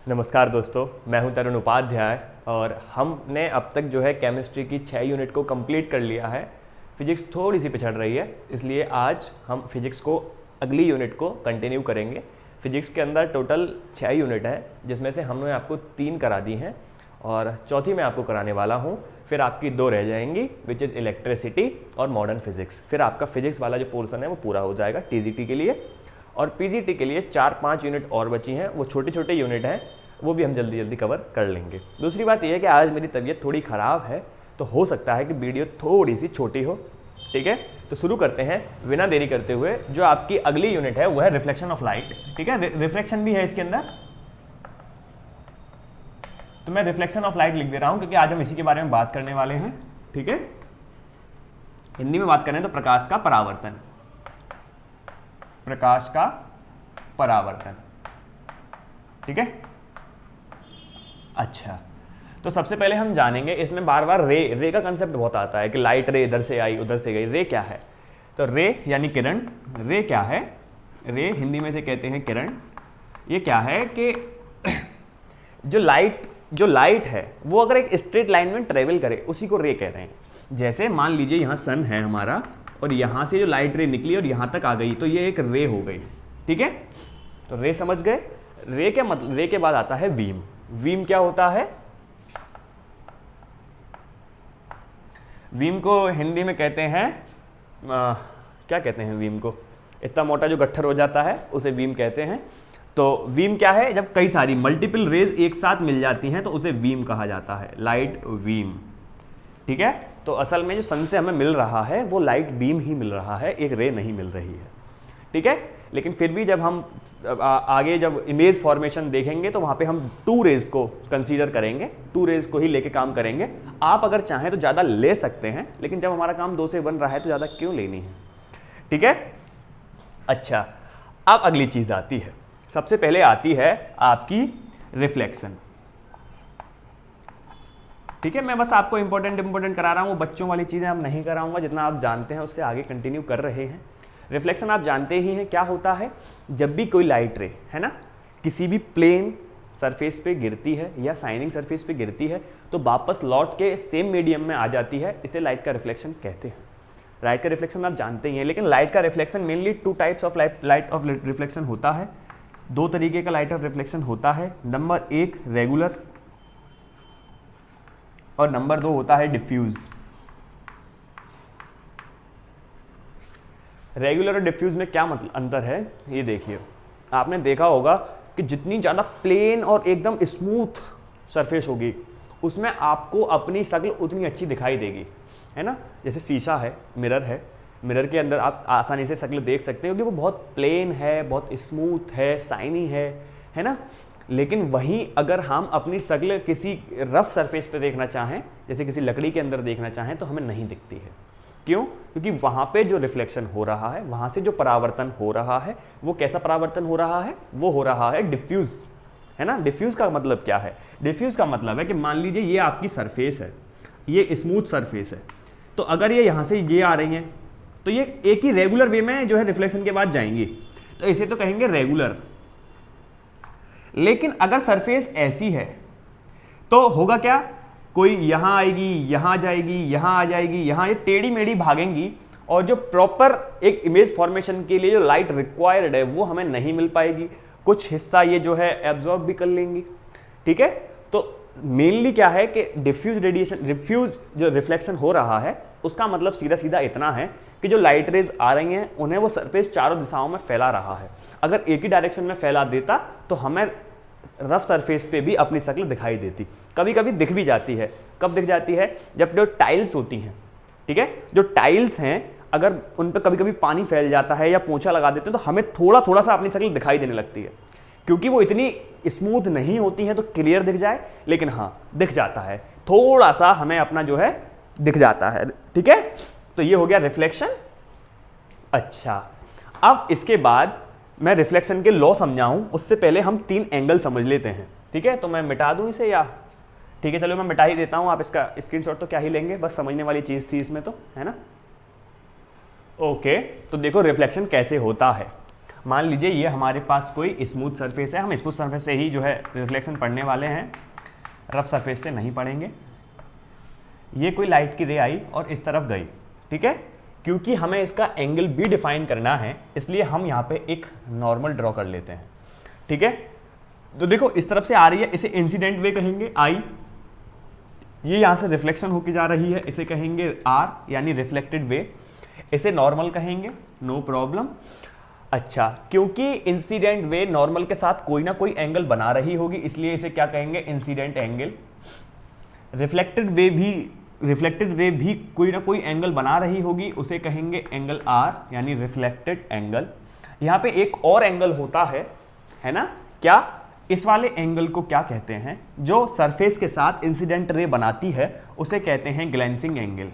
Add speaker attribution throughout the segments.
Speaker 1: नमस्कार दोस्तों, मैं हूं तरुण उपाध्याय और हमने अब तक जो है केमिस्ट्री की 6 यूनिट को कंप्लीट कर लिया है। फिजिक्स थोड़ी सी पिछड़ रही है, इसलिए आज हम फिजिक्स को अगली यूनिट को कंटिन्यू करेंगे। फिजिक्स के अंदर टोटल 6 यूनिट है, जिसमें से हमने आपको 3 करा दी हैं और चौथी मैं आपको कराने वाला हूँ। फिर आपकी 2 रह जाएंगी, विच इज़ इलेक्ट्रिसिटी और मॉडर्न फिजिक्स। फिर आपका फिजिक्स वाला जो पोर्सन है वो पूरा हो जाएगा टीजीटी के लिए। और पीजीटी के लिए 4-5 यूनिट और बची हैं, वो छोटे छोटे यूनिट हैं, वो भी हम जल्दी जल्दी कवर कर लेंगे। दूसरी बात यह है कि आज मेरी तबीयत थोड़ी ख़राब है, तो हो सकता है कि वीडियो थोड़ी सी छोटी हो। ठीक है, तो शुरू करते हैं बिना देरी करते हुए। जो आपकी अगली यूनिट है वो है रिफ्लेक्शन ऑफ लाइट। ठीक है, रिफ्लेक्शन भी है इसके अंदर, तो मैं रिफ्लेक्शन ऑफ लाइट लिख दे रहा हूं क्योंकि आज हम इसी के बारे में बात करने वाले हैं। ठीक है, हिंदी में बात करें तो प्रकाश का परावर्तन, प्रकाश का परावर्तन। ठीक है, अच्छा, तो सबसे पहले हम जानेंगे, इसमें बार बार रे का कंसेप्ट बहुत आता है कि लाइट रे इधर से आई उधर से गई। रे क्या है? तो रे यानी किरण। रे क्या है? रे हिंदी में से कहते हैं किरण। ये क्या है कि जो लाइट है वो अगर एक स्ट्रेट लाइन में ट्रेवल करे, उसी को रे कह रहे हैं। जैसे मान लीजिए यहाँ सन है हमारा और यहाँ से जो लाइट रे निकली और यहाँ तक आ गई, तो ये एक रे हो गई। ठीक है, तो रे समझ गए। रे के मतलब, रे के बाद आता है बीम। बीम क्या होता है? बीम को हिंदी में कहते हैं क्या कहते हैं बीम को? इतना मोटा जो गट्ठर हो जाता है उसे बीम कहते हैं। तो बीम क्या है? जब कई सारी मल्टीपल रेज एक साथ मिल जाती हैं तो उसे बीम कहा जाता है, लाइट बीम। ठीक है, तो असल में जो सन से हमें मिल रहा है वो लाइट बीम ही मिल रहा है, एक रे नहीं मिल रही है। ठीक है, लेकिन फिर भी जब हम आगे जब इमेज फॉर्मेशन देखेंगे तो वहाँ पे हम 2 रेज को कंसीडर करेंगे, 2 रेज को ही लेके काम करेंगे। आप अगर चाहें तो ज़्यादा ले सकते हैं, लेकिन जब हमारा काम 2 से बन रहा है तो ज़्यादा क्यों लेनी है। ठीक है, अच्छा, अब अगली चीज़ आती है। सबसे पहले आती है आपकी रिफ्लेक्शन। ठीक है, मैं बस आपको इंपॉर्टेंट करा रहा हूँ, वो बच्चों वाली चीज़ें अब नहीं कराऊंगा। जितना आप जानते हैं उससे आगे कंटिन्यू कर रहे हैं। रिफ्लेक्शन आप जानते ही हैं क्या होता है। जब भी कोई लाइट रे है ना किसी भी प्लेन सरफेस पे गिरती है या शाइनिंग सरफेस पे गिरती है तो वापस लौट के सेम मीडियम में आ जाती है, इसे लाइट का रिफ्लेक्शन कहते हैं। लाइट का रिफ्लेक्शन आप जानते ही हैं, लेकिन लाइट का reflection mainly 2 types of light of reflection होता है। 2 तरीके का लाइट ऑफ रिफ्लेक्शन होता है। नंबर 1 रेगुलर और नंबर 2 होता है डिफ्यूज। रेगुलर और डिफ्यूज में क्या मतलब अंतर है, ये देखिए। आपने देखा होगा कि जितनी ज़्यादा प्लेन और एकदम स्मूथ सरफेस होगी उसमें आपको अपनी शक्ल उतनी अच्छी दिखाई देगी, है ना। जैसे शीशा है, मिरर है, मिरर के अंदर आप आसानी से शक्ल देख सकते हो क्योंकि वो बहुत प्लेन है, बहुत स्मूथ है, शाइनी है ना। लेकिन वहीं अगर हम अपनी शक्ल किसी रफ सरफेस पे देखना चाहें, जैसे किसी लकड़ी के अंदर देखना चाहें, तो हमें नहीं दिखती है। क्यों? क्योंकि वहाँ पे जो रिफ्लेक्शन हो रहा है, वहाँ से जो परावर्तन हो रहा है, वो कैसा परावर्तन हो रहा है? वो हो रहा है डिफ्यूज, है ना। डिफ्यूज का मतलब क्या है? डिफ्यूज का मतलब है कि मान लीजिए ये आपकी सरफेस है, ये स्मूथ सरफेस है, तो अगर ये यहाँ से ये आ रही हैं तो ये एक ही रेगुलर वे में जो है रिफ्लेक्शन के बाद जाएंगी, तो इसे तो कहेंगे रेगुलर। लेकिन अगर सरफेस ऐसी है तो होगा क्या? कोई यहाँ आएगी, यहाँ जाएगी, यहाँ आ जाएगी, यहाँ ये टेढ़ी मेढ़ी भागेंगी और जो प्रॉपर एक इमेज फॉर्मेशन के लिए जो लाइट रिक्वायर्ड है वो हमें नहीं मिल पाएगी। कुछ हिस्सा ये जो है एब्जॉर्ब भी कर लेंगी। ठीक है, तो मेनली क्या है कि डिफ्यूज जो रिफ्लेक्शन हो रहा है उसका मतलब सीधा सीधा इतना है कि जो लाइट रेज आ रही हैं उन्हें वो सरफेस चारों दिशाओं में फैला रहा है। अगर एक ही डायरेक्शन में फैला देता तो हमें रफ सरफेस पे भी अपनी शक्ल दिखाई देती। कभी कभी दिख भी जाती है। कब दिख जाती है? जब जो टाइल्स होती हैं, ठीक है, जो टाइल्स हैं अगर उन पर कभी कभी पानी फैल जाता है या पोंछा लगा देते हैं तो हमें थोड़ा थोड़ा सा अपनी शक्ल दिखाई देने लगती है, क्योंकि वो इतनी स्मूथ नहीं होती है तो क्लियर दिख जाए, लेकिन हाँ दिख जाता है, थोड़ा सा हमें अपना जो है दिख जाता है। ठीक है, तो ये हो गया रिफ्लेक्शन। अच्छा, अब इसके बाद मैं रिफ्लेक्शन के लॉ समझाऊं उससे पहले हम 3 एंगल समझ लेते हैं। ठीक है, तो मैं मिटा दूं इसे या ठीक है, चलो मैं मिटा ही देता हूं। आप इसका स्क्रीनशॉट तो क्या ही लेंगे, बस समझने वाली चीज़ थी इसमें तो, है ना। ओके, तो देखो रिफ्लेक्शन कैसे होता है। मान लीजिए ये हमारे पास कोई स्मूथ सरफेस है, हम स्मूथ सरफेस से ही जो है रिफ्लेक्शन पढ़ने वाले हैं, रफ सरफेस से नहीं पढ़ेंगे। ये कोई लाइट की रे आई और इस तरफ गई, ठीक है, क्योंकि हमें इसका एंगल भी डिफाइन करना है इसलिए हम यहाँ पे एक नॉर्मल ड्रॉ कर लेते हैं, ठीक है। तो देखो इस तरफ से आ रही है, इसे इंसिडेंट वे कहेंगे आई, ये यहाँ से रिफ्लेक्शन होके जा रही है, इसे कहेंगे आर यानी रिफ्लेक्टेड वे, इसे नॉर्मल कहेंगे, नो प्रॉब्लम। अच्छा, क्योंकि इंसिडेंट वे नॉर्मल के साथ कोई ना कोई एंगल बना रही होगी इसलिए इसे क्या कहेंगे, इंसिडेंट एंगल। रिफ्लेक्टेड वे भी कोई ना कोई एंगल बना रही होगी, उसे कहेंगे एंगल आर यानी रिफ्लेक्टेड एंगल। यहाँ पे एक और एंगल होता है ना, क्या, इस वाले एंगल को क्या कहते हैं, जो सरफेस के साथ इंसिडेंट रे बनाती है उसे कहते हैं ग्लेंसिंग एंगल,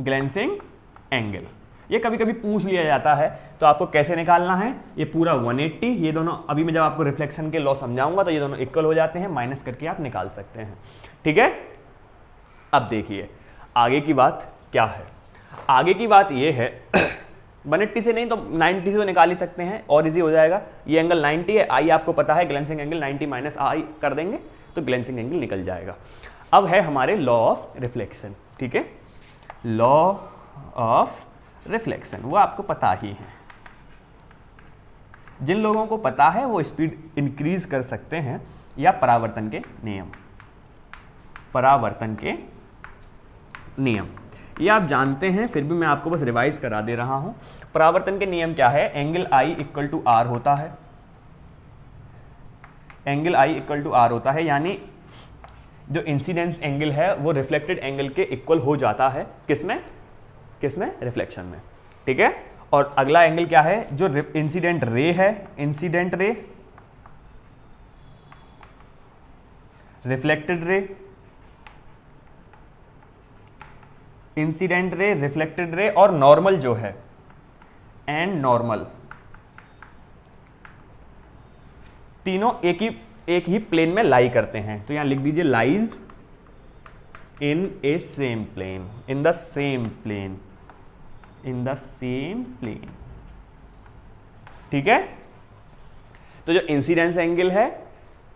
Speaker 1: ग्लेंसिंग एंगल। ये कभी कभी पूछ लिया जाता है, तो आपको कैसे निकालना है, ये पूरा 180, ये दोनों अभी मैं जब आपको रिफ्लेक्शन के लॉ समझाऊंगा तो ये दोनों इक्वल हो जाते हैं, माइनस करके आप निकाल सकते हैं, ठीक है। अब देखिए आगे की बात क्या है, आगे की बात ये है 180 से नहीं तो 90 से तो निकाल ही सकते हैं और इजी हो जाएगा। ये एंगल 90 है, आई आपको पता है ग्लेंसिंग एंगल 90 माइनस आई कर देंगे तो ग्लेंसिंग एंगल निकल जाएगा। अब है हमारे लॉ ऑफ रिफ्लेक्शन, ठीक है, लॉ ऑफ रिफ्लेक्शन वो आपको पता ही है, जिन लोगों को पता है वो स्पीड इंक्रीज कर सकते हैं, या परावर्तन के नियम, परावर्तन के नियम ये आप जानते हैं, फिर भी मैं आपको बस रिवाइज करा दे रहा हूं। परावर्तन के नियम क्या है, angle i equal to r होता है, angle i equal to r होता है, यानी जो इंसिडेंस एंगल है वो रिफ्लेक्टेड एंगल के इक्वल हो जाता है, किसमें, रिफ्लेक्शन में, ठीक है। और अगला एंगल क्या है, जो इंसिडेंट रे है, incident ray, reflected ray, incident ray, reflected ray और नॉर्मल जो है, एंड नॉर्मल, तीनों एक ही प्लेन में लाई करते हैं। तो यहां लिख दीजिए lies in a same plane, in the same plane, in the same plane, ठीक है। तो जो इंसिडेंस एंगल है,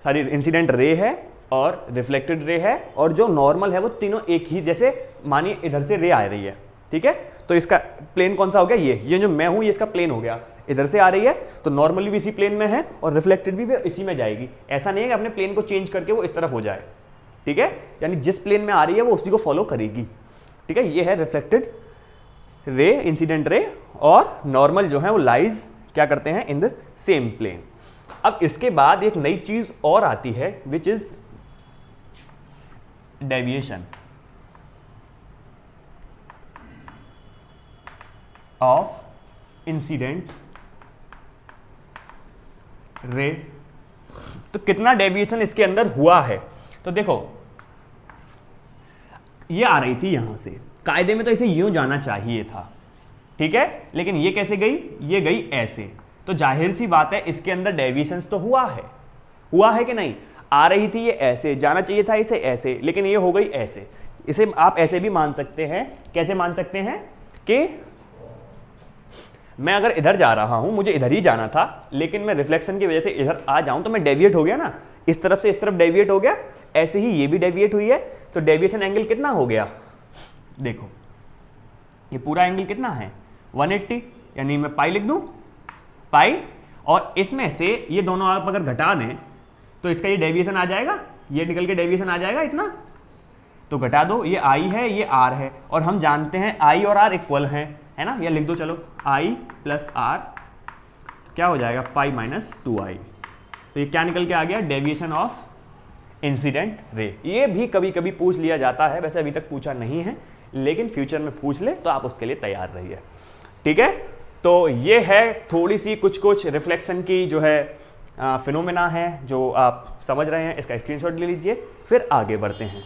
Speaker 1: सॉरी इंसिडेंट रे है और रिफ्लेक्टेड रे है और जो नॉर्मल है वो तीनों एक ही, जैसे मानिए इधर से रे आ रही है, ठीक है, तो इसका प्लेन कौन सा हो गया, ये जो मैं हूं ये इसका प्लेन हो गया, इधर से आ रही है तो नॉर्मली भी इसी प्लेन में है और रिफ्लेक्टेड भी इसी में जाएगी। ऐसा नहीं है कि अपने प्लेन को चेंज करके वो इस तरफ हो जाए, ठीक है, यानी जिस प्लेन में आ रही है वो उसी को फॉलो करेगी, ठीक है। ये है रिफ्लेक्टेड रे, इंसिडेंट रे, और नॉर्मल जो है वो लाइज क्या करते हैं, इन द सेम प्लेन। अब इसके बाद एक नई चीज और आती है which is deviation of incident ray. तो कितना डेविएशन इसके अंदर हुआ है, तो देखो ये आ रही थी यहां से, कायदे में तो इसे यूं जाना चाहिए था, ठीक है, लेकिन ये कैसे गई, ये गई ऐसे, तो जाहिर सी बात है इसके अंदर डेविएशंस तो हुआ है कि नहीं, आ रही थी ये ऐसे, जाना चाहिए था इसे ऐसे, लेकिन ये हो गई ऐसे। इसे आप ऐसे भी मान सकते हैं, कैसे मान सकते हैं कि मैं अगर इधर जा रहा हूं, मुझे इधर ही जाना था, लेकिन मैं रिफ्लेक्शन की वजह से इधर आ जाऊं तो मैं डेविएट हो गया ना, इस तरफ से इस तरफ डेविएट हो गया, ऐसे ही ये भी डेविएट हुई है, तो डेविएशन एंगल कितना हो गया, देखो ये पूरा एंगल कितना है 180, यानी मैं पाई लिख दूं, पाई, और इसमें से ये दोनों आप अगर घटा दें तो इसका ये डेविएशन आ जाएगा, ये निकल के डेविएशन आ जाएगा इतना, तो घटा दो, ये आई है ये आर है, और हम जानते हैं आई और आर इक्वल हैं, है ना, ये लिख दो, चलो आई प्लस आर क्या हो जाएगा, पाई माइनस 2i, तो ये क्या निकल के आ गया, डेविएशन ऑफ इंसिडेंट रे। ये भी कभी कभी पूछ लिया जाता है, वैसे अभी तक पूछा नहीं है, लेकिन फ्यूचर में पूछ ले तो आप उसके लिए तैयार रहिए, ठीक है। तो ये है थोड़ी सी कुछ रिफ्लेक्शन की जो है फिनोमेना है जो आप समझ रहे हैं, इसका स्क्रीनशॉट ले लीजिए, फिर आगे बढ़ते हैं।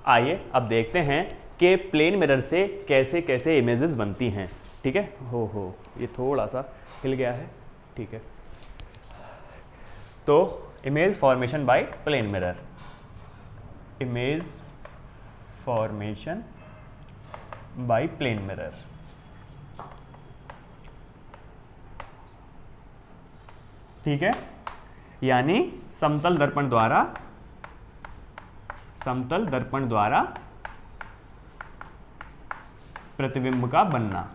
Speaker 1: आइए अब देखते हैं कि प्लेन मिरर से कैसे कैसे इमेजेस बनती हैं, ठीक है। हो ये थोड़ा सा हिल गया है, ठीक है। तो image formation by plane mirror, image formation by plane mirror. ठीक है, यानी समतल दर्पण द्वारा प्रतिबिंब का बनना।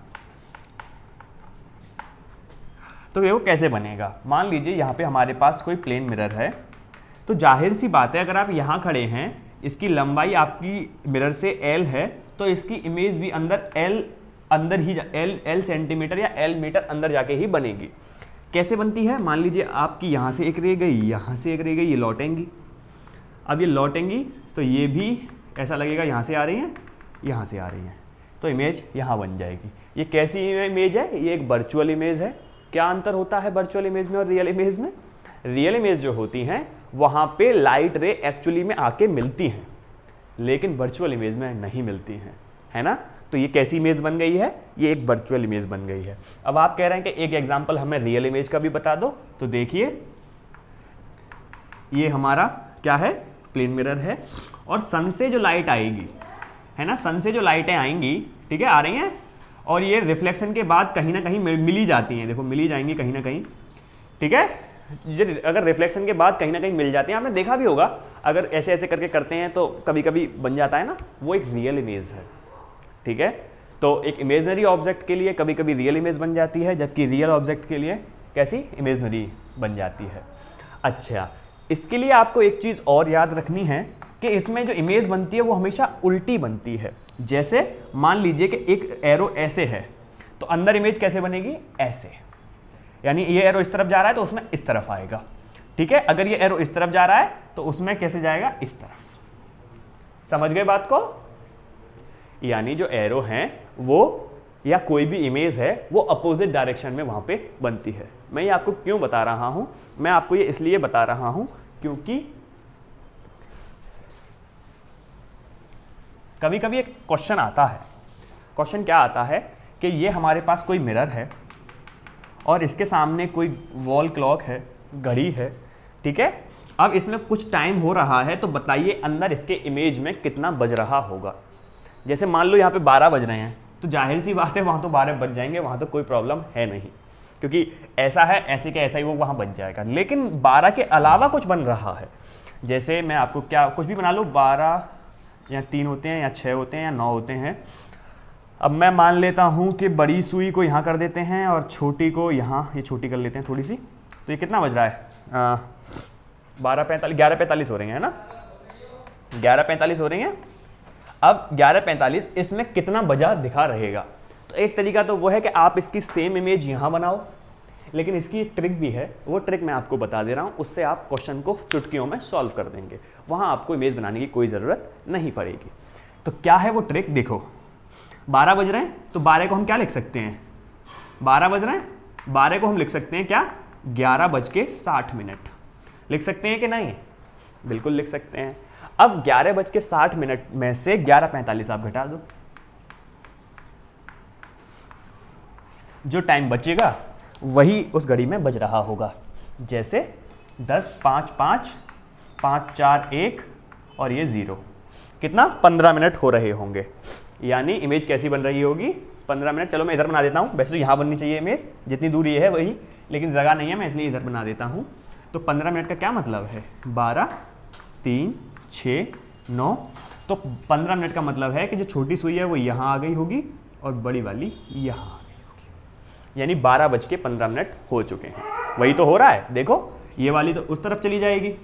Speaker 1: तो देखो कैसे बनेगा। मान लीजिए यहाँ पे हमारे पास कोई प्लेन मिरर है, तो जाहिर सी बात है अगर आप यहाँ खड़े हैं, इसकी लंबाई आपकी मिरर से L है, तो इसकी इमेज भी अंदर ही L सेंटीमीटर या L मीटर अंदर जाके ही बनेगी। कैसे बनती है? मान लीजिए आपकी यहाँ से एक रे गई, यहाँ से एक रे गई, ये लौटेंगी। अब ये लौटेंगी तो ये भी ऐसा लगेगा यहाँ से आ रही हैं, यहाँ से आ रही हैं, तो इमेज यहाँ बन जाएगी। ये कैसी इमेज है? ये एक वर्चुअल इमेज है। क्या अंतर होता है वर्चुअल इमेज में और रियल इमेज में? रियल इमेज जो होती हैं वहाँ पे लाइट रे एक्चुअली में आके मिलती हैं, लेकिन वर्चुअल इमेज में नहीं मिलती हैं, है ना। तो ये कैसी इमेज बन गई है? ये एक वर्चुअल इमेज बन गई है। अब आप कह रहे हैं कि एक एग्जांपल हमें रियल इमेज का भी बता दो, तो देखिए ये हमारा क्या है? प्लेन मिरर है, और सन से जो लाइट आएगी, है ना, सन से जो लाइटें आएंगी, ठीक है, आ रही हैं, और ये रिफ्लेक्शन के बाद कहीं ना कहीं मिली जाती हैं। देखो मिली जाएंगी कहीं ना कहीं, ठीक है। अगर रिफ्लेक्शन के बाद कहीं ना कहीं मिल जाती हैं, आपने देखा भी होगा, अगर ऐसे ऐसे करके करते हैं तो कभी कभी बन जाता है ना, वो एक रियल इमेज है। ठीक है, तो एक इमेजनरी ऑब्जेक्ट के लिए कभी कभी रियल इमेज बन जाती है, जबकि रियल ऑब्जेक्ट के लिए कैसी? इमेजनरी बन जाती है। अच्छा, इसके लिए आपको एक चीज़ और याद रखनी है कि इसमें जो इमेज बनती है वो हमेशा उल्टी बनती है। जैसे मान लीजिए कि एक एरो ऐसे है, तो अंदर इमेज कैसे बनेगी? ऐसे, यानी ये एरो इस तरफ जा रहा है तो उसमें इस तरफ आएगा। ठीक है, अगर ये एरो इस तरफ जा रहा है तो उसमें कैसे जाएगा? इस तरफ। समझ गए बात को? यानी जो एरो हैं वो या कोई भी इमेज है वो अपोजिट डायरेक्शन में वहां पे बनती है। मैं ये आपको क्यों बता रहा हूं? मैं आपको ये इसलिए बता रहा हूं क्योंकि कभी कभी एक क्वेश्चन आता है। क्वेश्चन क्या आता है कि ये हमारे पास कोई मिरर है और इसके सामने कोई वॉल क्लॉक है, घड़ी है, ठीक है। अब इसमें कुछ टाइम हो रहा है, तो बताइए अंदर इसके इमेज में कितना बज रहा होगा। जैसे मान लो यहाँ पे 12 बज रहे हैं, तो जाहिर सी बात है वहाँ तो 12 बज जाएंगे, वहाँ तो कोई प्रॉब्लम है नहीं, क्योंकि ऐसा है, ऐसे के ऐसा ही वो वहाँ बज जाएगा। लेकिन 12 के अलावा कुछ बन रहा है, जैसे मैं आपको क्या कुछ भी बना लो, 12 या 3 होते हैं या 6 होते हैं या 9 होते हैं। अब मैं मान लेता हूँ कि बड़ी सुई को यहाँ कर देते हैं और छोटी को यहाँ, ये छोटी कर लेते हैं थोड़ी सी, तो ये कितना बज रहा है? 11:45 हो रही हैं, है ना, 11:45 हो रही हैं। अब 11:45 इसमें कितना बजा दिखा रहेगा? तो एक तरीका तो वो है कि आप इसकी सेम इमेज यहाँ बनाओ, लेकिन इसकी एक ट्रिक भी है, वो ट्रिक मैं आपको बता दे रहा हूँ, उससे आप क्वेश्चन को चुटकियों में सॉल्व कर देंगे, वहाँ आपको इमेज बनाने की कोई ज़रूरत नहीं पड़ेगी। तो क्या है वो ट्रिक? देखो 12 बज रहे हैं, तो 12 को हम क्या लिख सकते हैं? 12 बज रहे हैं, 12 को हम लिख सकते हैं क्या? 11:60 लिख सकते हैं कि नहीं? बिल्कुल लिख सकते हैं। अब 11:60 में से 11:45 आप घटा दो, जो टाइम बचेगा वही उस घड़ी में बज रहा होगा। जैसे 10, 5, 5, 5, 4, 1 और ये 0, कितना? 15 मिनट हो रहे होंगे। यानी इमेज कैसी बन रही होगी? 15 मिनट। चलो मैं इधर बना देता हूँ, वैसे तो यहाँ बननी चाहिए इमेज, जितनी दूर ये है वही, लेकिन जगह नहीं है, मैं इसलिए इधर बना देता हूँ। तो 15 मिनट का क्या मतलब है? 12, 3, 6, 9। तो 15 मिनट का मतलब है कि जो छोटी सुई है वो यहाँ आ गई होगी और बड़ी वाली यहाँ आ गई होगी, यानी 12:15 हो चुके हैं। वही तो हो रहा है, देखो ये वाली तो उस तरफ चली जाएगी,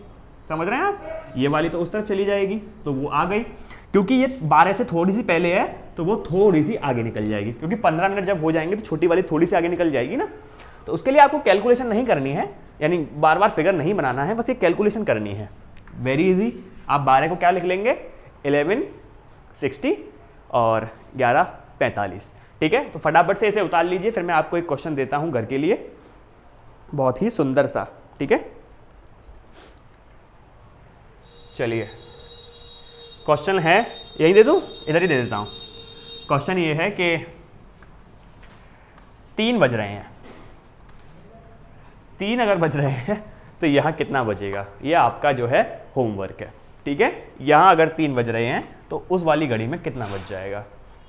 Speaker 1: समझ रहे हैं आप, ये वाली तो उस तरफ चली जाएगी, तो वो आ गई। क्योंकि ये 12 से थोड़ी सी पहले है तो वो थोड़ी सी आगे निकल जाएगी, क्योंकि 15 मिनट जब हो जाएंगे तो छोटी वाली थोड़ी सी आगे निकल जाएगी ना। तो उसके लिए आपको कैलकुलेशन नहीं करनी है, यानी बार बार फिगर नहीं बनाना है, बस ये कैलकुलेशन करनी है, वेरी इजी। आप 12 को क्या लिख लेंगे? 11:60 और 11:45, ठीक है। तो फटाफट से इसे उतार लीजिए, फिर मैं आपको एक क्वेश्चन देता हूं घर के लिए, बहुत ही सुंदर सा, ठीक है। चलिए क्वेश्चन है, यही दे दूं, इधर ही दे देता हूं। क्वेश्चन ये है कि 3 बज रहे हैं, 3 अगर बज रहे हैं तो यहाँ कितना बजेगा? ये आपका जो है होमवर्क है, ठीक है। यहाँ अगर 3 बज रहे हैं तो उस वाली घड़ी में कितना बज जाएगा,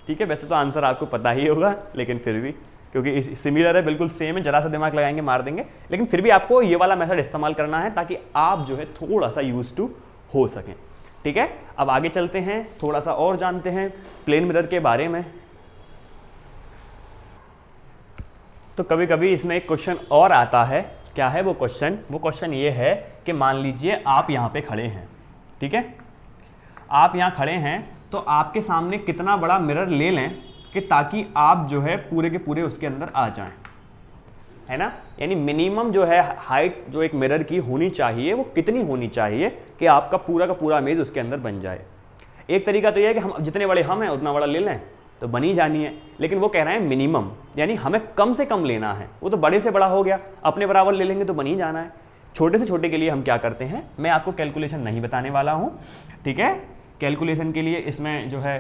Speaker 1: ठीक है, वैसे तो आंसर आपको पता ही होगा, लेकिन फिर भी क्योंकि सिमिलर है, बिल्कुल सेम है, जरा सा दिमाग लगाएंगे मार देंगे, लेकिन फिर भी आपको ये वाला मेथड इस्तेमाल करना है ताकि आप जो है थोड़ा सा यूज टू हो सकें। ठीक है, अब आगे चलते हैं, थोड़ा सा और जानते हैं प्लेन मिरर के बारे में। तो कभी कभी इसमें एक क्वेश्चन और आता है, क्या है वो क्वेश्चन ये है कि मान लीजिए आप यहाँ पे खड़े हैं, ठीक है, आप यहाँ खड़े हैं, तो आपके सामने कितना बड़ा मिरर ले लें कि ताकि आप जो है पूरे के पूरे उसके अंदर आ जाएं, है ना। यानी मिनिमम जो है हाइट जो एक मिरर की होनी चाहिए वो कितनी होनी चाहिए कि आपका पूरा का पूरा इमेज उसके अंदर बन जाए। एक तरीका तो ये है कि हम जितने बड़े हम हैं उतना बड़ा ले लें तो बनी जानी है, लेकिन वो कह रहे हैं मिनिमम, यानी हमें कम से कम लेना है। वो तो बड़े से बड़ा हो गया, अपने बराबर ले लेंगे तो बनी जाना है। छोटे से छोटे के लिए हम क्या करते हैं, मैं आपको कैलकुलेशन नहीं बताने वाला हूँ, ठीक है। कैलकुलेशन के लिए इसमें जो है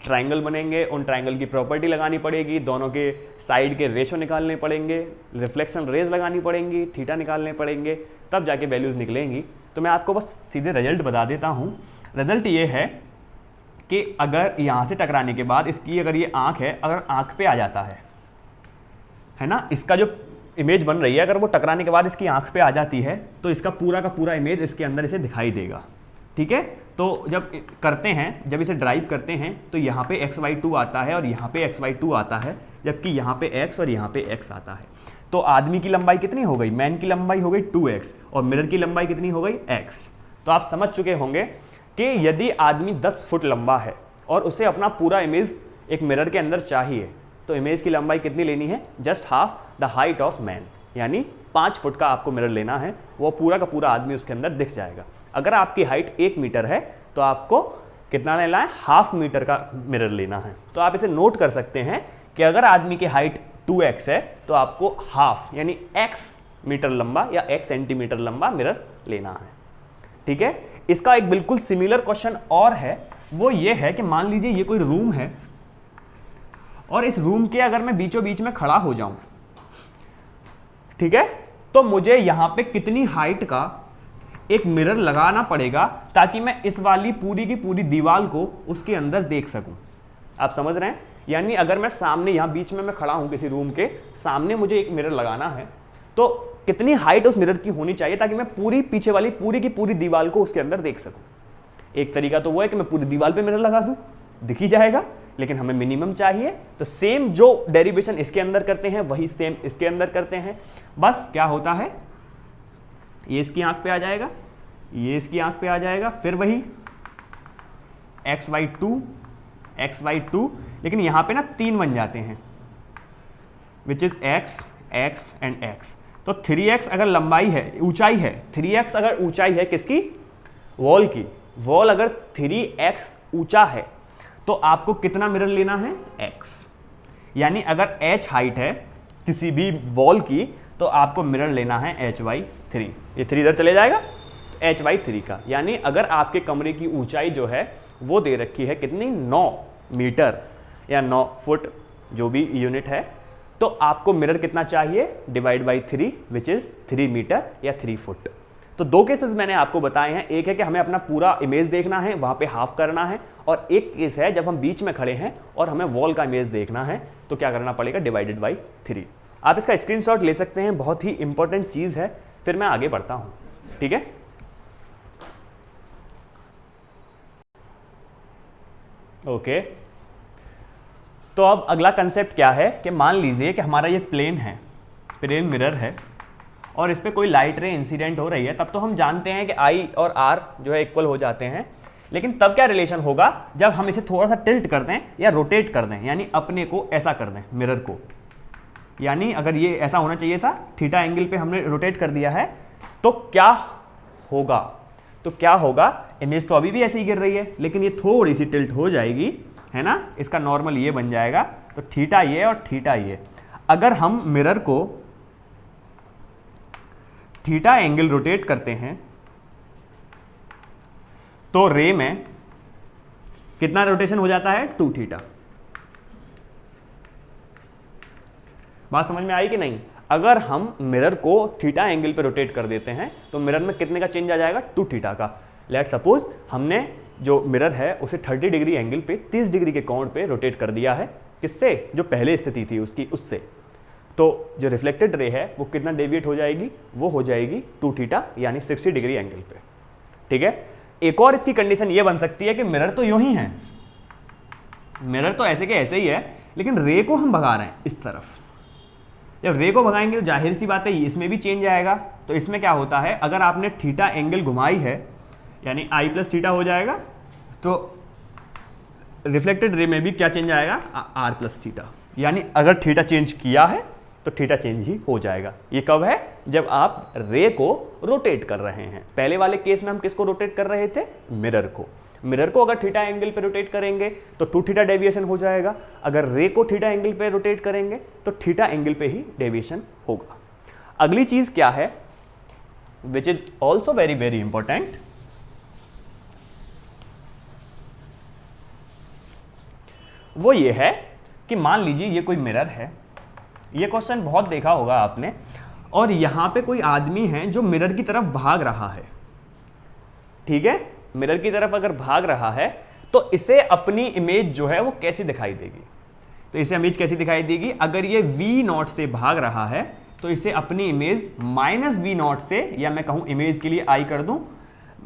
Speaker 1: ट्रायंगल बनेंगे, उन ट्रायंगल की प्रॉपर्टी लगानी पड़ेगी, दोनों के साइड के रेशो निकालने पड़ेंगे, रिफ्लेक्शन रेज लगानी पड़ेंगी, थीटा निकालने पड़ेंगे, तब जाके वैल्यूज़ निकलेंगी। तो मैं आपको बस सीधे रिजल्ट बता देता हूँ। रिजल्ट ये है कि अगर यहाँ से टकराने के बाद इसकी अगर ये आँख है, अगर आँख पे आ जाता है ना, इसका जो इमेज बन रही है अगर वो टकराने के बाद इसकी आँख पे आ जाती है तो इसका पूरा का पूरा इमेज इसके अंदर इसे दिखाई देगा, ठीक है। तो जब करते हैं, जब इसे ड्राइव करते हैं तो यहाँ पे x/2 आता है और यहाँ पे x/2 आता है, जबकि यहाँ पे x और यहाँ पे x आता है। तो आदमी की लंबाई कितनी हो गई, मैन की लंबाई हो गई 2x और मिरर की लंबाई कितनी हो गई x। तो आप समझ चुके होंगे कि यदि आदमी 10 फुट लंबा है और उसे अपना पूरा इमेज एक मिरर के अंदर चाहिए तो इमेज की लंबाई कितनी लेनी है, just half the height of man, यानी 5 फुट का आपको मिरर लेना है, वो पूरा का पूरा आदमी उसके अंदर दिख जाएगा। अगर आपकी हाइट 1 मीटर है तो आपको कितना लेना है, हाफ मीटर का मिरर लेना है। तो आप इसे नोट कर सकते हैं कि अगर आदमी की हाइट 2x है तो आपको हाफ यानी x मीटर लंबा या x सेंटीमीटर लंबा मिरर लेना है, ठीक है। इसका एक बिल्कुल सिमिलर क्वेश्चन और है, वो ये है कि मान लीजिए ये कोई रूम है और इस रूम के अगर मैं बीचों बीच में खड़ा हो जाऊं, ठीक है, तो मुझे यहां पे कितनी हाइट का एक मिरर लगाना पड़ेगा ताकि मैं इस वाली पूरी की पूरी दीवार को उसके अंदर देख सकूं। आप समझ रहे हैं, यानी अगर मैं सामने यहां बीच में मैं खड़ा हूं किसी रूम के सामने, मुझे एक मिरर लगाना है तो कितनी हाइट उस मिरर की होनी चाहिए ताकि मैं पूरी पीछे वाली पूरी की पूरी दीवार को उसके अंदर देख सकूं। एक तरीका तो वो है कि मैं पूरी दीवार पे मिरर लगा दूं, दिख ही जाएगा, लेकिन हमें मिनिमम चाहिए तो सेम जो डेरिवेशन इसके अंदर करते हैं वही सेम इसके अंदर करते हैं। बस क्या होता है, ये इसकी आंख पे आ जाएगा, ये इसकी आंख पे आ जाएगा, फिर वही x/2, लेकिन यहां पे ना 3 बन जाते हैं, which is x, x and x। तो 3x अगर लंबाई है, ऊंचाई है, 3x अगर ऊंचाई है किसकी, वॉल की, वॉल अगर 3x ऊंचा है तो आपको कितना मिरर लेना है, x। यानी अगर h हाइट है किसी भी वॉल की तो आपको मिरर लेना है h/3। ये 3 इधर चले जाएगा तो h/3 का, यानी अगर आपके कमरे की ऊंचाई जो है वो दे रखी है कितनी, 9 मीटर या 9 फुट जो भी यूनिट है, तो आपको मिरर कितना चाहिए, divide by 3 which is 3 metre या 3 फुट। तो 2 केसेस मैंने आपको बताए हैं, एक है कि हमें अपना पूरा इमेज देखना है, वहां पे हाफ करना है, और एक केस है जब हम बीच में खड़े हैं और हमें वॉल का इमेज देखना है तो क्या करना पड़ेगा, डिवाइडेड बाई 3। आप इसका स्क्रीनशॉट ले सकते हैं, बहुत ही इंपॉर्टेंट चीज है। फिर मैं आगे बढ़ता हूं, ठीक है। ओके, तो अब अगला कंसेप्ट क्या है कि मान लीजिए कि हमारा ये प्लेन है, प्लेन मिरर है और इस पर कोई लाइट रे इंसिडेंट हो रही है, तब तो हम जानते हैं कि I और R जो है इक्वल हो जाते हैं, लेकिन तब क्या रिलेशन होगा जब हम इसे थोड़ा सा टिल्ट कर दें या रोटेट कर दें, यानी अपने को ऐसा कर दें मिरर को, यानी अगर ये ऐसा होना चाहिए था, थीटा एंगल पे हमने रोटेट कर दिया है, तो क्या होगा, तो क्या होगा, इमेज तो अभी भी ऐसे ही गिर रही है लेकिन ये थोड़ी सी टिल्ट हो जाएगी, है ना, इसका नॉर्मल ये बन जाएगा, तो थीटा ये और थीटा ये। अगर हम मिरर को थीटा एंगल रोटेट करते हैं तो रे में कितना रोटेशन हो जाता है, 2 थीटा। बात समझ में आई कि नहीं। अगर हम मिरर को थीटा एंगल पे रोटेट कर देते हैं तो मिरर में कितने का चेंज आ जाएगा, 2 थीटा का। लेट्स सपोज हमने जो मिरर है उसे 30 डिग्री एंगल पे 30 डिग्री के कोण पे रोटेट कर दिया है। किससे? जो पहले स्थिति थी उसकी, उससे। तो जो रिफ्लेक्टेड रे है वो कितना डेविएट हो जाएगी? वो हो जाएगी 2 थीटा यानी 60 डिग्री एंगल पे। ठीक है। एक और इसकी कंडीशन ये बन सकती है कि मिरर तो यूं ही है, मिरर तो ऐसे के ऐसे ही है, लेकिन रे को हम भगा रहे हैं इस तरफ। जब रे को भगाएंगे तो जाहिर सी बात है इसमें भी चेंज आएगा। तो इसमें क्या होता है, अगर आपने थीटा एंगल घुमाई है यानी आई प्लस थीटा हो जाएगा, तो रिफ्लेक्टेड रे में भी क्या चेंज आएगा? R plus theta. यानी अगर थीटा चेंज किया है तो थीटा चेंज ही हो जाएगा। ये कब है? जब आप रे को रोटेट कर रहे हैं। पहले वाले केस में हम किसको रोटेट कर रहे थे? मिरर को। मिरर को अगर थीटा एंगल पे रोटेट करेंगे तो 2 थीटा डेविएशन हो जाएगा। अगर रे को थीटा एंगल पे रोटेट करेंगे तो थीटा एंगल पे ही डेविएशन होगा। अगली चीज क्या है, which is also very very important, वो ये है कि मान लीजिए ये कोई मिरर है। ये क्वेश्चन बहुत देखा होगा आपने, और यहां पे कोई आदमी है जो मिरर की तरफ भाग रहा है। ठीक है, मिरर की तरफ अगर भाग रहा है तो इसे अपनी इमेज जो है वो कैसी दिखाई देगी? तो इसे इमेज कैसी दिखाई देगी? अगर ये V0 से भाग रहा है तो इसे अपनी इमेज -V0 से, या मैं कहूं इमेज के लिए I कर दूं,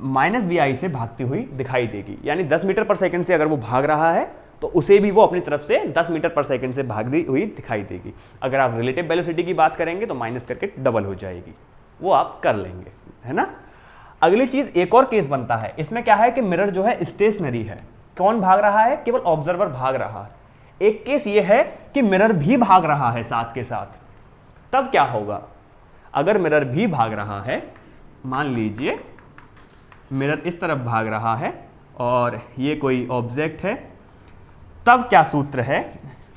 Speaker 1: -Vi से भागती हुई दिखाई देगी। यानी 10 मीटर पर सेकंड से अगर वो भाग रहा है तो उसे भी वो अपनी तरफ से 10 मीटर पर सेकंड से भागती हुई दिखाई देगी। अगर आप रिलेटिव वेलोसिटी की बात करेंगे तो माइनस करके डबल हो जाएगी। वो आप कर लेंगे, है ना। अगली चीज, एक और केस बनता है। इसमें क्या है कि मिरर जो है स्टेशनरी है। कौन भाग रहा है? केवल ऑब्जर्वर भाग रहा है। एक केस ये है कि मिरर भी भाग रहा है साथ के साथ। तब क्या होगा? अगर मिरर भी भाग रहा है, मान लीजिए मिरर इस तरफ भाग रहा है और ये कोई ऑब्जेक्ट है, तब क्या सूत्र है?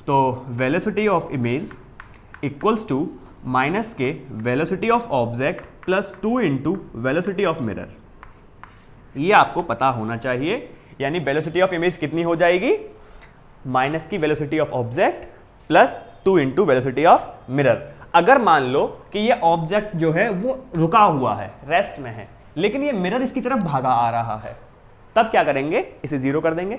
Speaker 1: तो velocity of image equals to minus के velocity of object plus 2 into velocity of mirror. ये आपको पता होना चाहिए। यानी वेलोसिटी ऑफ इमेज कितनी हो जाएगी? माइनस की velocity of object plus 2 into velocity of mirror. अगर मान लो कि ये ऑब्जेक्ट जो है वो रुका हुआ है, रेस्ट में है, लेकिन ये मिरर इसकी तरफ भागा आ रहा है, तब क्या करेंगे? इसे 0 कर देंगे,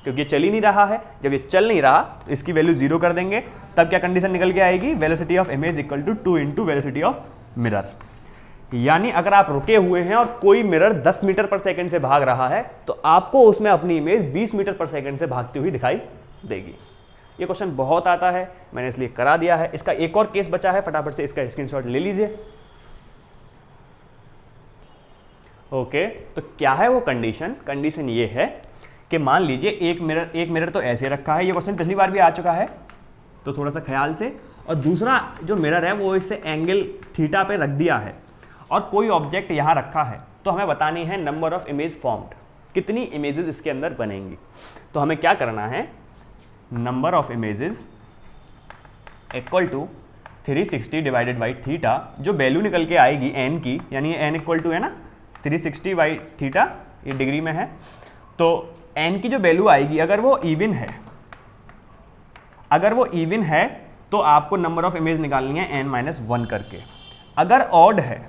Speaker 1: क्योंकि ये चल ही नहीं रहा है। जब ये चल नहीं रहा तो इसकी वैल्यू 0 कर देंगे। तब क्या कंडीशन निकल के आएगी? Velocity of image equal to 2 into velocity of mirror. यानी अगर आप रुके हुए हैं और कोई मिरर 10 मीटर पर सेकंड से भाग रहा है तो आपको उसमें अपनी इमेज 20 मीटर पर सेकंड से भागती हुई दिखाई देगी। ये क्वेश्चन बहुत आता है, मैंने इसलिए करा दिया है। इसका एक और केस बचा है, फटाफट से इसका स्क्रीनशॉट ले लीजिए। ओके, तो क्या है वो कंडीशन? कंडीशन ये है कि मान लीजिए एक मिरर तो ऐसे रखा है। ये क्वेश्चन पिछली बार भी आ चुका है, तो थोड़ा सा ख्याल से। और दूसरा जो मिरर है वो इससे एंगल थीटा पे रख दिया है और कोई ऑब्जेक्ट यहाँ रखा है। तो हमें बतानी है नंबर ऑफ इमेज फॉर्म्ड, कितनी इमेजेस इसके अंदर बनेंगी। तो हमें क्या करना है? Number of images equal to 360 divided by theta. जो वैल्यू निकल के आएगी एन की, यानी एन इक्वल टू है ना 360 बाई थीटा, ये डिग्री में है। तो एन की जो वैल्यू आएगी, अगर वो इवन है, अगर वो इवन है तो आपको नंबर ऑफ इमेज निकालनी है n-1 करके। अगर ऑड है,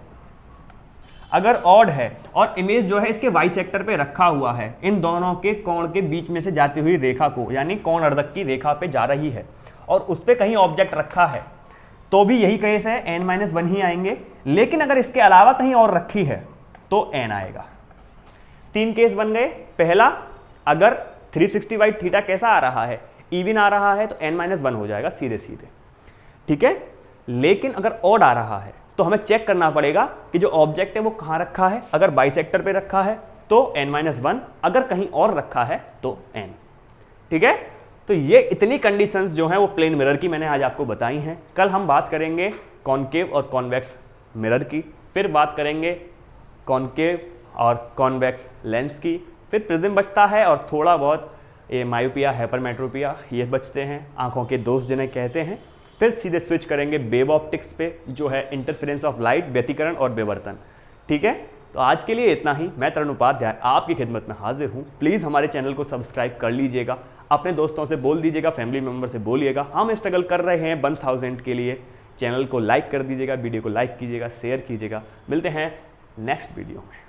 Speaker 1: अगर ऑड है और इमेज जो है इसके वाई सेक्टर पे रखा हुआ है, इन दोनों के कोण के बीच में से जाती हुई रेखा को, यानी कोण अर्धक की रेखा पे जा रही है और उस पर कहीं ऑब्जेक्ट रखा है, तो भी यही केस है, n-1 ही आएंगे। लेकिन अगर इसके अलावा कहीं और रखी है तो n आएगा। 3 केस बन गए। पहला, अगर 360 बाई थीटा कैसा आ रहा है? इवन आ रहा है, तो n-1 हो जाएगा सीधे सीधे। ठीक है। लेकिन अगर ऑड आ रहा है तो हमें चेक करना पड़ेगा कि जो ऑब्जेक्ट है वो कहाँ रखा है। अगर बाइसेक्टर पे रखा है तो n-1, अगर कहीं और रखा है तो n। ठीक है। तो ये इतनी कंडीशंस जो हैं वो प्लेन मिरर की मैंने आज आपको बताई हैं। कल हम बात करेंगे कॉनकेव और कॉन्वेक्स मिरर की, फिर बात करेंगे कॉनकेव और कॉन्वेक्स लेंस की, फिर प्रिज्म बचता है और थोड़ा बहुत ये मायोपिया, हाइपरमेट्रोपिया, ये बचते हैं, आंखों के दोष जिन्हें कहते हैं। फिर सीधे स्विच करेंगे वेव ऑप्टिक्स पे, जो है इंटरफेरेंस ऑफ लाइट, व्यतिकरण और विवर्तन। ठीक है। तो आज के लिए इतना ही। मैं तरुण उपाध्याय आपकी खिदमत में हाजिर हूँ। प्लीज़ हमारे चैनल को सब्सक्राइब कर लीजिएगा, अपने दोस्तों से बोल दीजिएगा, फैमिली मेम्बर से बोलिएगा। हम स्ट्रगल कर रहे हैं 1000 के लिए। चैनल को लाइक कर दीजिएगा, वीडियो को लाइक कीजिएगा, शेयर कीजिएगा। मिलते हैं नेक्स्ट वीडियो में।